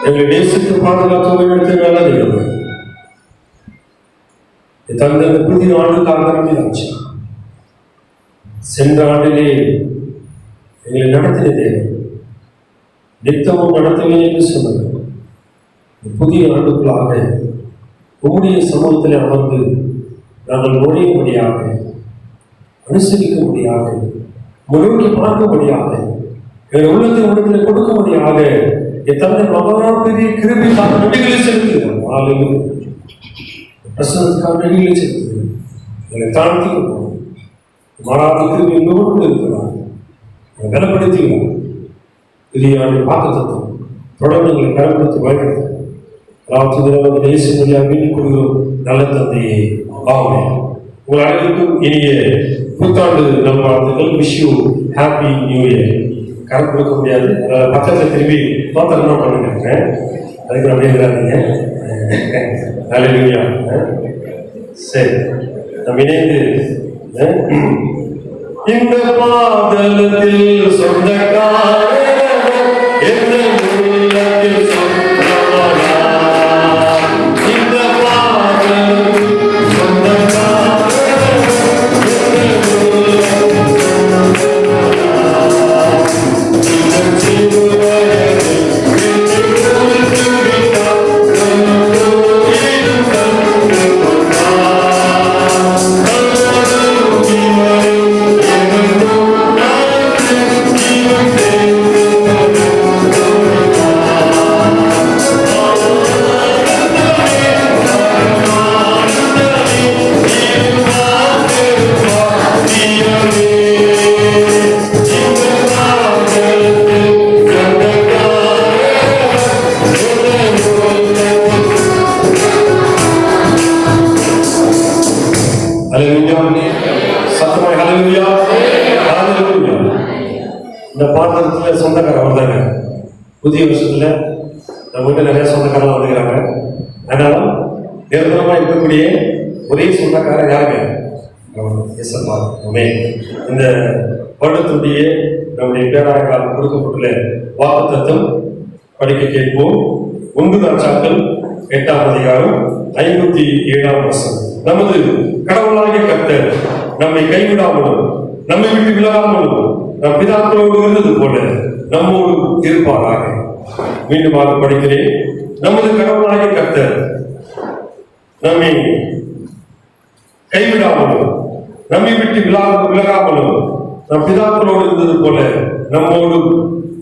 எங்களை நேசித்து பாதுகாக்க வழிநடத்த நல்லது. தந்த புதிய ஆண்டுக்காக ஆச்சு. சென்ற ஆண்டிலே எங்களை நடத்தினதே நித்தமும் நடத்துவேன் என்று சொன்னது. புதிய ஆண்டுகளாக உம்முடைய சமூகத்தில் அமர்ந்து நாங்கள் நுழையும்படியாக, அனுசரிக்கும்படியாக, முன்னோக்கி பார்க்கும்படியாக, எங்கள் உள்ளத்தை உள்ளத்தில் கொடுக்கும்படியாக என் தந்தை மகா பெரிய கிருபைக்காக நன்றிகளை செலுத்துகிறோம். பிரசனத்துக்காக நன்றிகளை செலுத்துகிறோம். எங்களை தாழ்த்தி கொடுக்கிறோம். மாறாத கிருபை எங்களோடு இருக்கிறார். பலப்படுத்துகிறோம். புதிய ஆண்டு வாக்குத்தத்தம் தொடர்ந்து எங்களை பலப்படுத்தி வழிநடத்தும். ராத்திரம் தேசிய மொழியாக மீண்டும் கொடுக்கிறோம். நல்ல தந்தையே, ஆமென். உங்கள் அனைவருக்கும் இனிய புத்தாண்டு நல்வாழ்த்துக்கள். Wish you happy new year. Correct கொடுக்க முடியாது, பக்கத்தில் திரும்பி தோத்தம் தான் பண்ணிக்கிறேன். அதுக்கு அப்படியே இருக்கிறாங்க. நல்ல சரி, நம்ம இணைந்து இந்த பாதலத்தில் சொந்தக்கார எந்த உள்ளத்தில் சொந்தமானா இந்த பாதலத்தில் சொந்தக்கார இந்த பாத்திரத்தில் சொந்தக்காரர் வந்தாங்க. புதிய வருஷத்துல நம்ம வீட்டில் நிறைய சொந்தக்காரெல்லாம் வந்துக்கிறாங்க. ஆனாலும் நிரந்தரமாக இருக்கக்கூடிய ஒரே சொந்தக்காரர் யாருங்க? எஸ்எம்ஆ. இந்த வருடத்துடைய நம்முடைய பேராயர்களால் கொடுக்கப்பட்டுள்ள வாக்குத்தத்தம் படிக்க கேட்போம். 1 ராஜாக்கள் 8ஆம் அதிகாரம் 57ஆம் வசனம். நமது கடவுளாகிய கர்த்தர் நம்மை கைவிடாமலும் நம்மை விட்டு விலகாமலும் நம் பிதாக்களோடு இருந்தது போல நம்மோடு இருப்பாராக. மீண்டும் படிக்கிறேன். நமது கடவுளாகிய கர்த்தர் நம்மை கைவிடாமலும் நம்மை விட்டு விலகாமலும் நம் பிதாக்களோடு இருந்தது போல நம்மோடு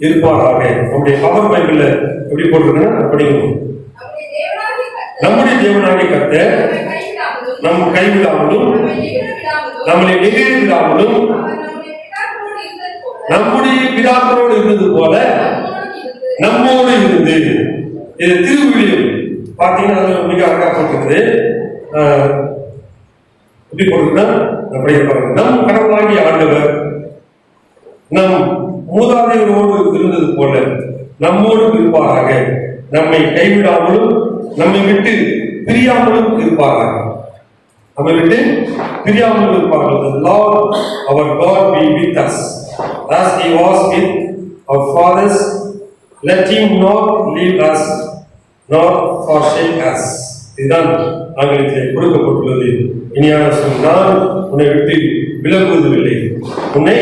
இருப்பாராக. நம்முடைய பவர் பைபிள்ல எப்படி போட்டிருக்கேன் படிக்கணும். நம்முடைய தேவனாகிய கர்த்தர் நம் கைவிடாமலும் நம்மளை நெகிழ விடாமலும் நம்முடைய பிதாக்களோடு இருந்தது போல நம்மோடு இருந்து. இது திருவிழியம் பார்த்தீங்கன்னா மிக அழகா போட்டிருக்குது. எப்படி போட்டிருக்கா நம் கடவுளாகிய ஆண்டவர் நம் மூதாதையரோடு இருந்தது போல நம்மோடு இருப்பாராக. நம்மை கைவிடாமலும் நம்மை விட்டு பிரியாமலும் இருப்பாராக. நம்மை விட்டு பிரியாமலும் இருப்பார்கள். The Lord our God be with us as he was with our fathers. Let him not leave us nor forsake us. இதுதான் ஆங்கிலத்தில் கொடுக்கப்பட்டுள்ளது. இனியான சொன்னால் உன்னை விட்டு விலகுவதில்லை, உன்னை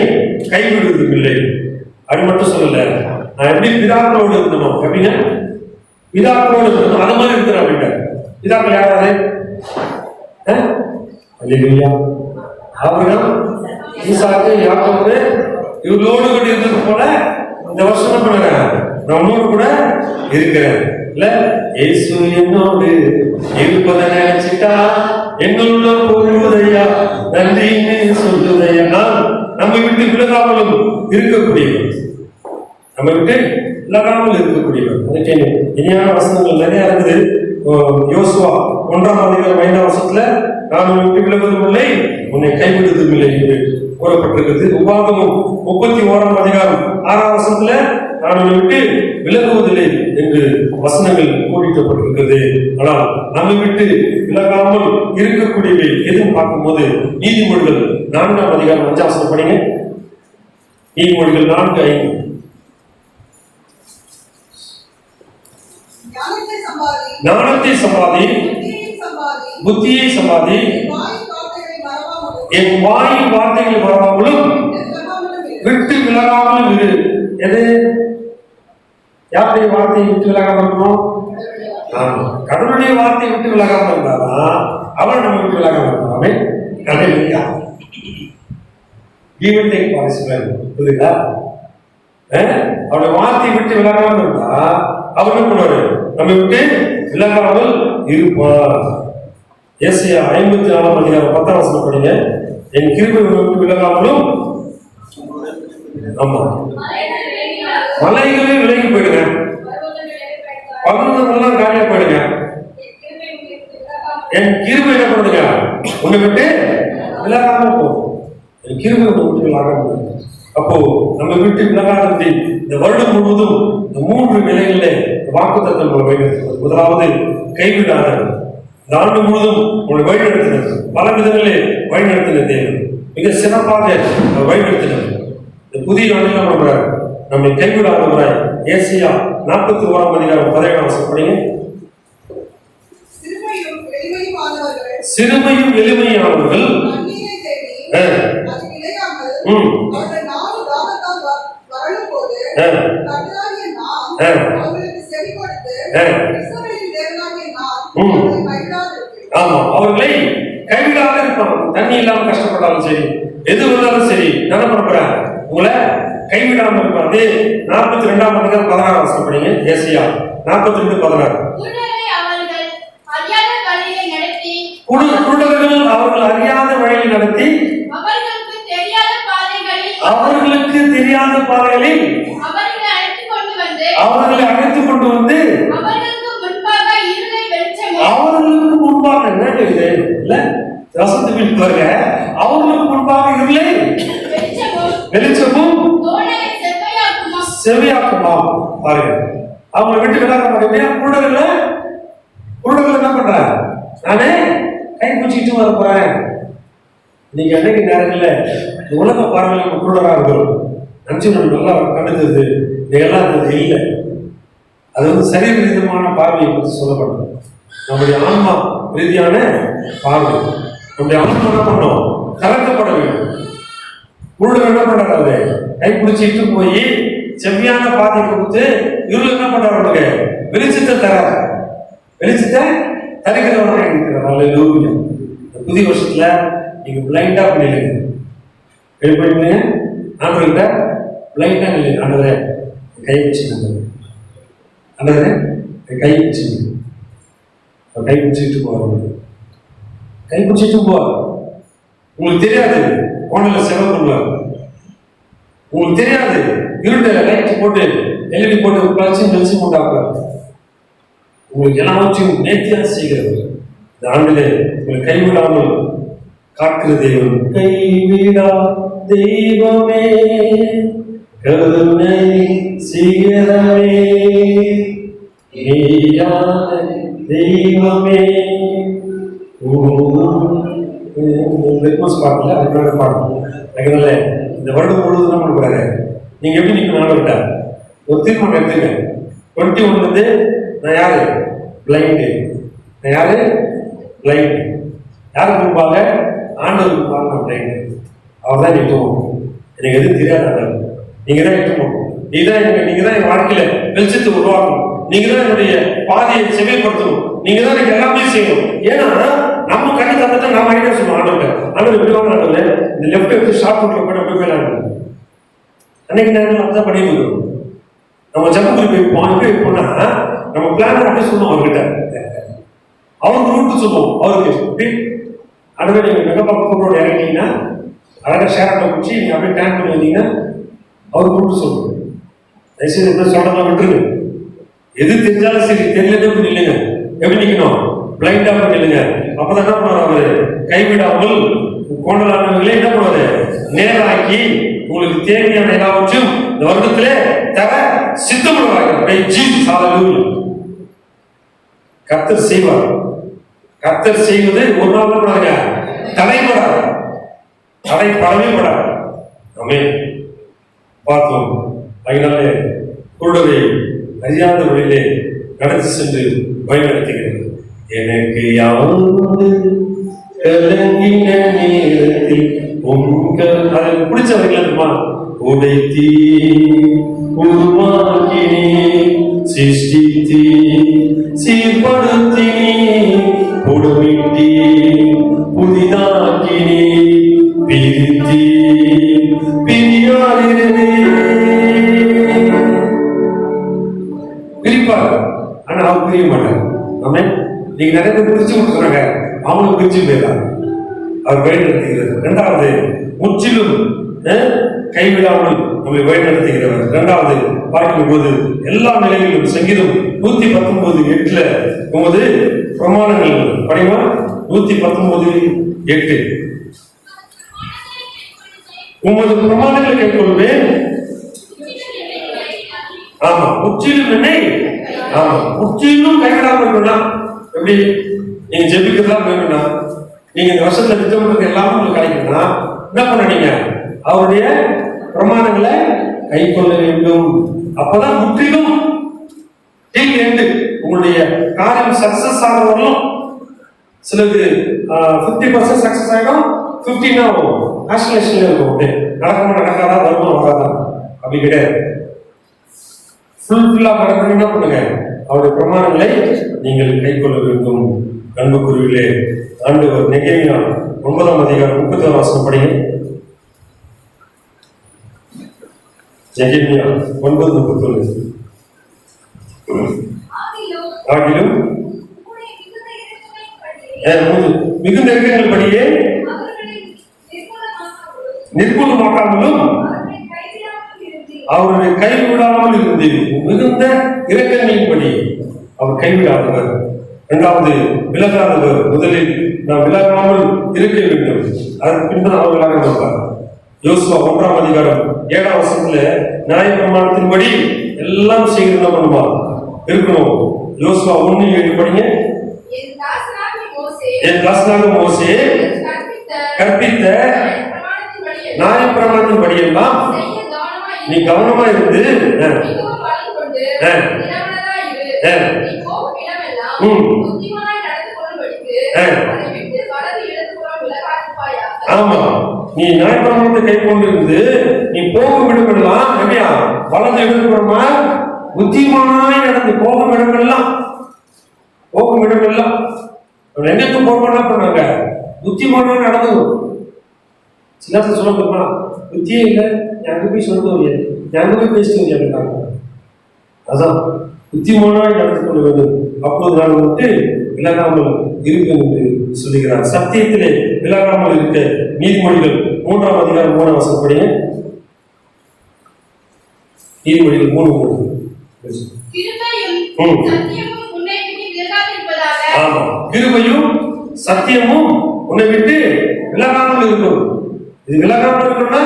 கைவிடுவதில்லை. அது மட்டும் சொல்லல, நான் எப்படி பிதாக்களோடு இருக்கணும் அப்படின்னா பிதாக்களோடு இருக்கணும், அது மாதிரி இருக்கிறேன் அப்படின்ட்டு. பிதாக்கள் யாராரு? ஆபிரகாம், ஈசாக்கு, யாக்கோபு இவர்களோடு கூட இருந்தது போல இந்த வருஷம் என்ன பண்ணுறேன்? நான் உன்னோடு கூட இருக்கிறேன். இல்ல இயேசு என்னோடு இருப்பதை நினைச்சிட்டா என்னுள்ள பொருளுதையா நன்றின்னு சொல்லுதையா. நான் நம்மை விட்டு விலகாமலும் இருக்கக்கூடியவர், நம்ம விட்டு விலகாமல் இருக்கக்கூடியவர். அதுக்கு இனியான வசனங்கள் நிறைய இருக்குது. யோசுவா 1ஆம் அதிகாரம் 5ஆம் வசனத்துல நான் உன்னை விட்டு விலகுவதும் இல்லை, உன்னை கைவிடுவதும் இல்லை என்று கூறப்பட்டிருக்கிறது. உபாகமம் 31ஆம் அதிகாரம் 6ஆம் வசனத்துல நான் உன்னை விட்டு விலகுவதில்லை என்று வசனங்கள் கோடிக்கப்பட்டிருக்கிறது. ஆனால் நம்மை விட்டு விலகாமல் இருக்கக்கூடியவை எதுவும் பார்க்கும்போது நீதிமொழிகள் 4ஆம் அதிகாரம் 5ஆம் வசனம் படிங்க. நீதிமொழிகள் 4:5. ஞானத்தை சம்பாதி, புத்தியை சம்பாதி, என் வாயின் வார்த்தைகளை மறவாமலும் விட்டு விலகாமலும் இரு. எது? யாருடைய வார்த்தையை விட்டு விலகாம இருக்கணும்? கடவுளுடைய வார்த்தையை விட்டு விலகாம இருந்தாதான் அவன் நம்ம விட்டு விலகாம இருக்கலாமே. கடையா புரியுதா? அவருடைய வார்த்தையை விட்டு விலகாம இருந்தா அவர் என்ன பண்ணுவாரு? நம்ம விட்டு விலகாமல் இருப்பார். ஏசாயா 54:10 படிங்க. என் கிருபை விட்டு விலகாமலும், ஆமா, மலைகளே விலகி போயிடுங்க, பர்வதமெல்லாம் காலியா போயிடுங்க, என் கிருபை என்ன பண்ணுங்க? உன்னை விட்டு விலகாம போகும். என் கிருபை விட்டு விலகாம. அப்போ நம்ம விட்டு விலகாதது இந்த வருடம் முழுவதும் இந்த 3 நிலைகளிலே வாக்குத்தத்தம் வழிநடத்துவது. முதலாவது, கைவிடாத. இந்த ஆண்டு முழுவதும் உங்களை வழிநடத்தினர், பல விதங்களே வழிநடத்தின தேவன் மிக சிறப்பாக வழிநடத்தினர். இந்த புதிய ஆண்டில் நம்புறாரு நம்மை கைவிடாதவராய். ஏசாயா 41:17 படிங்க. சிறுமையும் எளிமையானவர்கள் ஆமா, அவர்களை கைவிடாத இருப்பாங்க. தண்ணி இல்லாம கஷ்டப்பட்டாலும் சரி, எது வந்தாலும் சரி, என்ன பண்ண போறேன்? உங்களை கைவிடாம இருப்பாங்க. 42:16 படிங்க. ஏசாயா 42:16. குருடர்கள் அவர்கள் அறியாத வழியை நடத்தி, அவர்களுக்கு தெரியாத பாதைகளில் அவர்களை அழைத்துக் கொண்டு வந்து, அவர்களுக்கு முன்பாக என்ன இல்ல வசந்தத்தில் பாருங்க, அவர்களுக்கு முன்பாக இருளை வெளிச்சமும் செவியாக்குமா. பாருங்க, அவங்க விட்டு விடாத மாட்டேங்க. குருடர்கள் என்ன பண்ற? நானே கை பிடிச்சிட்டு வர போறேன். நீங்க என்னைக்கு நேரத்தில் இந்த உலக பார்வையில் குருடராக இருக்கும் நினைச்சு நல்லா கண்டுத்தது இதெல்லாம் இல்லை. அது சரீர ரீதியான பார்வையை பற்றி சொல்லப்படும். நம்முடைய ஆன்மா ரீதியான பார்வை, நம்முடைய ஆன்மா என்ன பண்ணோம்? கலக்கப்பட வேண்டும். குருடர் என்ன பண்றாரு? கை பிடிச்சிட்டு போய் செவ்வியான பாதை கொடுத்து இவர்கள் என்ன பண்றாரு? வெளிச்சத்தை தருகிறவராக இருக்கிறார். அல்லேலூயா. புதிய வருஷத்துல நீங்க பிளைண்டா பண்ணிடுங்க. பண்ணிடுங்க. ஆண்டவர்கிட்ட பிளைண்டா இல்லை. ஆண்டவரே கை வச்சுக்கோங்க, ஆண்டவரே கை வச்சுக்கோங்க. கை பிடிச்சிட்டு போவார். கை பிடிச்சிட்டு போவார். உங்களுக்கு தெரியாது கோணல செலவு பண்ணுவார். உங்களுக்கு தெரியாது இருட்ட லைட் போட்டு எல்இடி போட்டு வச்சு போட்டாக்குவார். உங்களுக்கு எல்லாவற்றையும் நேர்த்தியாக செய்கிறவர். இந்த ஆண்டிலே உங்களை கைவிடாமல் காக்கிற தெய்வம். கைவிடா தெய்வமே, கருணை செய்கிறவே, தெய்வமே. பாடல அதனால பாடணும். அதனால இந்த வருடம் முழுவதும் என்ன பண்ணுறாரு? நீங்க எப்படி நிற்கணும்? விட்டா ஒரு தீர்மானம் எடுத்துங்க. 21 நான் யாரு? பிளைண்டு. நான் யாரு? பிளைண்ட். யாருக்கு முன்பாக? ஆண்டவருக்கு முன்பாக நான் பிளைண்டு. அவர் தான் நிற்கும். எனக்கு எதுவும் தெரியாத நீங்க தான் நிற்கும். நீங்க தான் என் வாழ்க்கையில வெளிச்சத்தை உருவாக்கணும். நீங்க தான் என்னுடைய பாதையை செவிப்படுத்தணும். நீங்க தான் எனக்கு எல்லாமே செய்யணும். ஏன்னா நம்ம கண்ணி தந்துட்டா நம்ம ஐடியா சொல்லுவோம். ஆண்டவர் எப்படி வாங்க ஆண்டவர் இந்த லெஃப்ட் எடுத்து ஷார்ட் ரூட்ல போய் எப்படி போயிடலாம். அன்னைக்கு நேரம் அப்படிதான் பண்ணிட்டு இருக்கோம். நம்ம ஜம்புக்கு போய் போனா நம்ம பிளான் அப்படி சொல்லுவோம். அவர்கிட்ட அவருக்கு ரூட்டு சொல்லுவோம். அவருக்கு அடுத்த நீங்க மெகப்பாக்கம் ரோடு இறங்கிட்டீங்கன்னா அழகா ஷேராட்டை பிடிச்சி நீங்க அப்படியே டேங்க் பண்ணி வந்தீங்கன்னா அவருக்கு ரூட்டு சொல்லுவோம். தயவுசெய்து எப்படி சொல்றதெல்லாம் விட்டுருங்க. எது தெரிஞ்சாலும் சரி, தெரியலன்னு எப்படி இல்லைங்க. எப்படி நிக்கணும்? பிளைண்டா பண்ணி இல்லைங்க. அப்பதான் என்ன பண்ணுவார்? அவரு கைவிடாமல் கோணலானவர்களே என்ன பண்ணுவாரு? நேராக்கி உங்களுக்கு தேவையான எல்லாவற்றும் இந்த வருடத்திலே தர சித்தப்படுவார்கள். கர்த்தர் செய்வார். கர்த்தர் செய்வது ஒரு நாள் தடைபடாது, தடைப்படவே படாது. ஆமென். பார்த்தோம். அதனாலே குருடரை அறியாத வழியிலே நடத்தி சென்று பயன்படுத்துகிறது. எனக்கு யாவது கலங்கின நேரத்தில் உங்கள் அதை பிடிச்சவர்களா உடைத்தீ உருவாக்கினே சிருஷ்டித்தீ சீர்படுத்தினே கொடுமிட்டி புதிதாக்கினே பிரித்தீ பிரியாதிரே பிரிப்பார். ஆனா அவங்க பிரிய மாட்டாங்க. ஆமே நீங்க நிறைய பேர் பிரிச்சு கொடுக்குறாங்க, அவங்களுக்கு பிரிச்சு போயிடலாம். அவர் வழிநடத்துகிறது. இரண்டாவது, முற்றிலும் கைவிடாமல் நம்மை வழிநடத்துகிறவர். இரண்டாவது பார்க்கும் போது எல்லா நிலைகளிலும் சங்கீதம் 119:8 உமது பிரமாணங்கள் படிமா 119:8 உமது பிரமாணங்களை கேட்கொள்வேன். ஆமா, முற்றிலும் என்னை ஆமா முற்றிலும் கைவிடாமல் இருக்கணும். எப்படி நீங்க ஜெபிக்கிறதா வேணும்னா, நீங்க இந்த வருஷத்துல திட்டமிட்டு எல்லாமே உங்களுக்கு கிடைக்கணும்னா என்ன பண்ண, நீங்க அவருடைய பிரமாணங்களை கை கொள்ள வேண்டும். அப்பதான் முற்றிலும் உங்களுடைய காரியம் சக்சஸ் ஆகிறவர்களும் சிலது 50% சக்சஸ் ஆகிடும், 15 ஆஸ்ட்ரேஷன்ல இருக்கும். நடக்கமா நடக்காதா, வருமா வராதா அப்படி கிடையாது. ஃபுல்ஃபில்லா நடக்கணும். என்ன பண்ணுங்க, அவருடைய பிரமாணங்களை நீங்கள் கை கொள்ள வேண்டும். அன்புக்குரியவர்களே, ஆண்டவர் நெகேமியா 9:31 படிங்க. நெகேமியா 9:31 ஆகிலும் மிகுந்த இறக்கங்கள் படியே நிர்மூலமாக்காமலும் அவருடைய கைவிடாமல் இருந்தது. மிகுந்த இரக்கங்களின் படி அவர் கைவிடாதவர். இரண்டாவது, விலகாதவர். முதலில் நாம் விலகாமல் இருக்க வேண்டும், அதற்கு பின்பு அவர் விலக மாட்டார். யோசுவா 1:7 நியாய பிரமாணத்தின்படி எல்லாம் செய்யணும் பண்ணுமா இருக்கணும். யோசுவா 1:7 படிங்க. என் தாசனாக மோசே கற்பித்த நியாய பிரமாணத்தின்படி எல்லாம் நீ கவனமா இருந்து ஆமா, நீ நியாயப்பிரமாணத்தை கை கொண்டு இருந்து நீ போகும் இடமெல்லாம் எப்படியா வலது இடப்புறமா புத்திமானாய் நடந்து போகும் இடமெல்லாம் எங்களுக்கு போகணும் பண்ணாங்க, புத்திமானா நடந்து. சில சொல்ல போமா புத்தியே இல்லை, அங்க போய் சொல்றது முடியாது, அங்க போய் பேசிட்டு முடியாது. அதான் புத்திமானாய் நடந்து கொள்ள வேண்டும். அப்போது நான் வந்து விலகாமல் இருக்கும் என்று சொல்லுகிறார். சத்தியத்திலே விலகாமல் இருக்க நீதிமொழிகள் 3:3 படிங்க. நீதிமொழிகள் 3:3. ஆமா, கிருபையும் சத்தியமும் உன்னை விட்டு விலகாமல் இருக்கும். இது விலகாமல் இருக்கணும்னா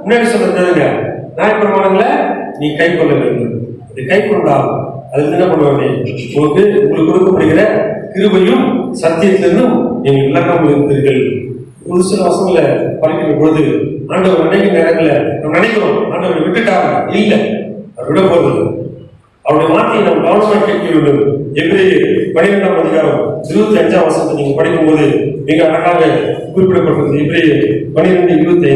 முன்னாடி சொல்றதுங்க, நியாயப்பிரமாணங்களை நீ கை கொள்ள வேண்டும். இது கை கொண்டால் அது என்ன பண்ணுவாங்க, உங்களுக்கு கொடுக்கப்படுகிற கிருபையும் சத்தியத்திலிருந்தும் நீங்கள் விலகாமல் இருப்பீர்கள். ஒரு சில வசங்களை படிக்கிற பொழுது ஆண்டவர் நினைக்கிற நேரத்தில் நம்ம நினைக்கிறோம் ஆண்டவர் விட்டுட்டாங்க. இல்லை, அவர் விட போறது. அவருடைய வார்த்தையை நாம் கவனமாக கேட்க வேண்டும். எபிரேயர் 12:25 நீங்க படிக்கும் போது மிக அழகாக குறிப்பிடப்பட்டது. எபிரேயர் 12:25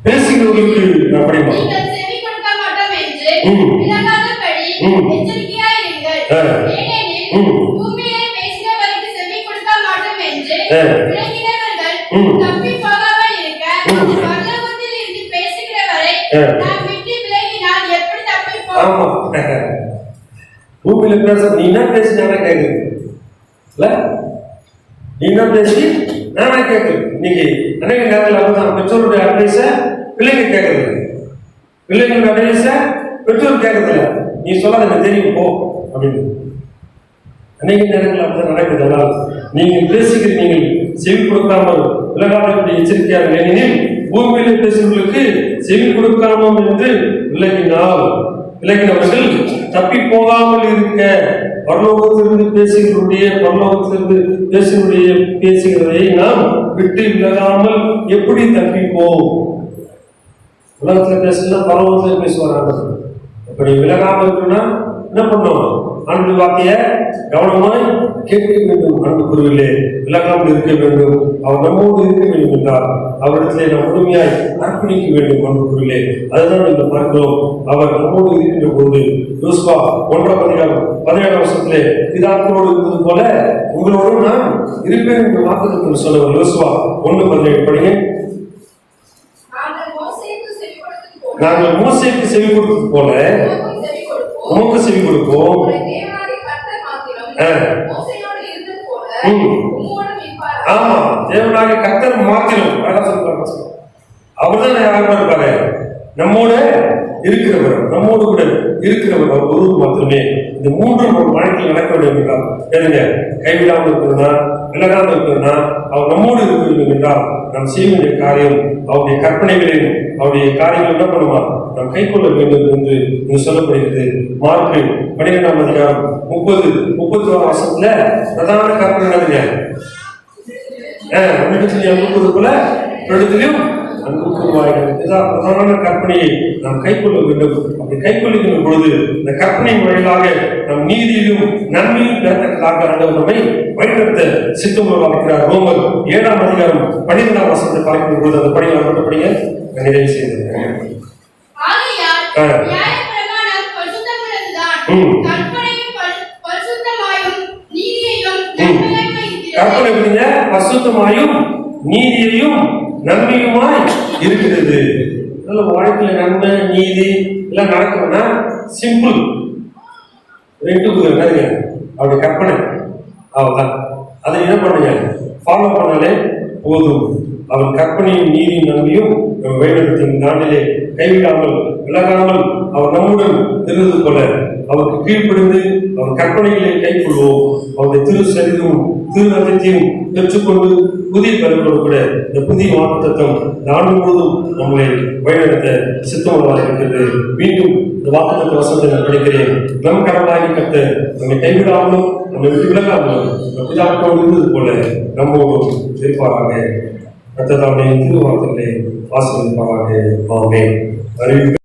பேசுகிறவர்களுக்கு நான் படிப்போம். ஆமா, பூமியில பேச நீ என்ன பேசி நானா கேட்குது இல்ல, நீ என்ன பேசி நானா கேட்குது. இன்னைக்கு அநேக நேரத்தில் அப்படிதான் பெற்றோருடைய அட்வைஸ பிள்ளைங்க கேட்கறது, பிள்ளைங்களோட அட்வைஸ பெற்றோர் கேட்கறதில்ல. நீ சொல்லாத எனக்கு தெரியும் போ அப்படின்னு. அநேக நேரங்கள் அப்படிதான் நடக்குது. நீங்கள் பேசுகிற நீங்கள் செவி கொடுக்காமல் விலகாமல் எச்சரிக்கையாக ஏனெனில் பூமியிலே பேசுவர்களுக்கு செவி கொடுக்காமல் என்று விலகினவர்கள் தப்பி போகாமல் இருக்க பரலோகத்திலிருந்து பேசுகிறதை நாம் விட்டு விலகாமல் எப்படி தப்பிப்போம்? உலகத்துல பேசலாம் பரவத்துல பேசுவார் ஆண்டவர். இப்ப நீ விலகாம இருக்கணும்னா என்ன பண்ணும்? ஆண்டு வார்த்தைய கவனமாய் கேட்க வேண்டும். அன்புக்குரியவர்களே, விலகாமல் இருக்க வேண்டும். அவர் நம்மோடு இருக்க வேண்டும் என்றால் அவரிடத்திலே நாம் முழுமையாய் அர்ப்பணிக்க வேண்டும். அன்புக்குரியவர்களே, அதுதான் நீங்கள் பார்க்கிறோம். அவர் நம்மோடு இருக்கின்ற போது யோசுவா 1:17 பிதாக்களோடு இருந்தது போல உங்களோடு நான் இருப்பேன் என்று வாக்குத்தத்தம் சொன்னவர். யோசுவா 1:17 படிங்க. நாங்கள் மோசேக்கு செவி கொடுத்தது போல உமக்கு செவி கொடுப்போம். ஆமா, தேவனாகிய கர்த்தர் மாத்திரம் அவர்தான் யாருமா இருப்பாரு? நம்மோட இருக்கிறவர், நம்மோடு கூட இருக்கிறவர் அவர் ஒருவர் மாத்திரமே. இந்த மூன்று வாழ்க்கையில் நடக்க வேண்டும் என்றால் எதுங்க? கைவிடாமல் இருக்கிறதா, விலகாமல் இருக்கிறதா, அவர் நம்மோடு இருக்க வேண்டும் என்றால் நாம் செய்ய வேண்டிய காரியம் அவருடைய கற்பனைகளையும் அவருடைய காரியங்கள் என்ன பண்ணுமா நாம் கை கொள்ள வேண்டும் என்று இங்கு சொல்லப்படுகிறது. மார்க்கு 12:30-31 பிரதான கற்பனை என்னதுங்க? பிரதான கற்பனையை நாம் கைக்கொள்ள வேண்டும். அப்படி கைக்கொள்ளுகின்ற பொழுது இந்த கற்பனை வழியாக நம் நீதியிலும் நன்மையும் பெறத்தக்கதாக ஆண்டவர் நம்மை வழிநடத்த சித்தம் வாழ்க்கிறார். ரோமர் 7:12 பார்க்கும் பொழுது அந்த படிகள் மட்டும் படிங்க. நிறைவு செய்திருக்கிறேன். கற்பனை புரிஞ்ச பரிசுத்தமாயும் நீதியையும் நன்மையுமாய் இருக்கிறது. வாழ்க்கையில நன்மை நீதி எல்லாம் நடக்கணும்னா சிம்பிள் அவருடைய கற்பனை அவர்தான். அதை என்ன பண்ணுங்க? ஃபாலோ பண்ணாலே போதும். அவர் கற்பனையும் நீதியும் நன்மையும் வழிநடத்தின் நாட்டிலே கைவிடாமல் விலகாமல் அவர் நம்முடன் இருந்தது போல அவருக்கு கீழ்ப்படிந்து அவர் கற்பனைகளை கைக்கொள்வோம். அவருடைய திரு சரிதமும் திரு ரத்தத்தையும் பெற்றுக்கொண்டு புதிய பலனோடு கூட இந்த புதிய வாக்குத்தத்தம் இந்த ஆண்டு முழுவதும் நம்மளை வழிநடத்த சித்தமாக இருக்கிறது. மீண்டும் இந்த வாக்குத்தத்த வசனத்தை நான் படிக்கிறேன். நம் கடவுளாகி கத்த நம்மை கைவிடாமலும் நம்மை விட்டு விலகாமலும் பிதாக்களோடு இருந்தது போல நம்மோடும் இருப்பாராக. கர்த்தர் தாமே திருவார்த்தைகளை ஆசீர்வதிப்பாராக. ஆமென். அறிவிக்க